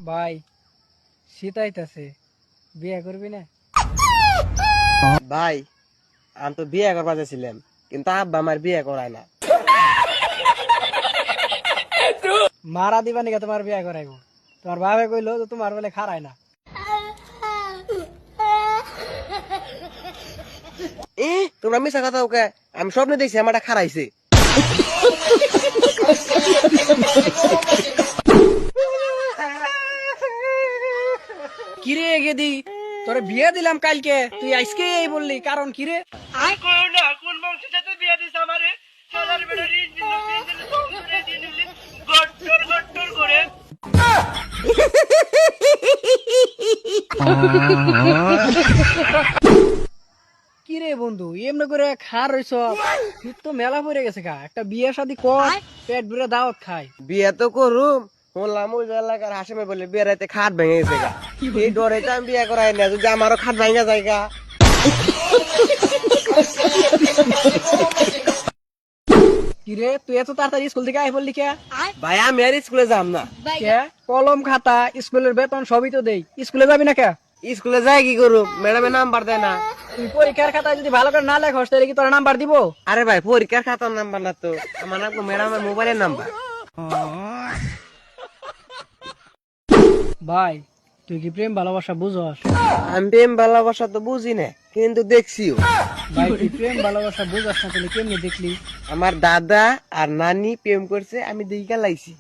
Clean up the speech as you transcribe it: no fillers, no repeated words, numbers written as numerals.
ভাই শীত আইতাছে, বিয়ে করবি না? ভাই আমি তো বিয়ে করবা চাইছিলাম, কিন্তু আব্বা আমার বিয়ে করায় না। মারা দিবা নাকি তোমার বিয়ে করাইবো? তোমার বাবা কইলো তো তোমার বলে খারায় না। তোমরা মিশা কথা ওকে, আমি স্বপ্নে দেখছি আমারটা খারাইছে। কিরে গেদি, তোরে বিয়ে দিলাম কালকে, তুই আজকে এই বললি, কারণ কিরে? কোন বংশের সাথে বিয়ে দিস আমারে? সাদার বেটা রিন দিল, সংসারে দিন গট্টর করে। কিরে বন্ধু, এমনি করে খার রইছ, শীত তো মেলা পড়ে গেছে গা, একটা বিয়ে শাদি কর, পেট ভরে দাওয়াত খাই। বিয়ে তো করুম, বললাম ওই যে এলাকার হাসিমে বলে বিয়ে রাইতে খাট ভেঙে গেছে গা, এই ডরে তো আমি বিয়ে করাই না, যদি আমারও খাট ভেঙে যায় গা। কিরে তুই এত তাড়াতাড়ি স্কুল থেকে আই বললি কে? ভাই আমি আর স্কুলে যাম না। কে? কলম খাতা স্কুলের বেতন সবই তো দেই, স্কুলে যাবি না কে? স্কুলে যাই কি করুম, ম্যাডামে নাম্বার দেয় না। তুই পরীক্ষার খাতায় যদি ভালো করে না লেখস তাহলে কি তোর নাম্বার দিব? আরে ভাই পরীক্ষার খাতার নাম্বার না তো, আমার নাম ম্যাডামের মোবাইলের নাম্বার। ভাই তুই কি প্রেম ভালোবাসা বুঝস? আমি প্রেম ভালোবাসা তো বুঝি না, কিন্তু দেখছিও। ভাই তুই প্রেম ভালোবাসা বুঝস না তাহলে কেমনি দেখলি? আমার দাদা আর নানি প্রেম করছে, আমি দেখা লাইছি।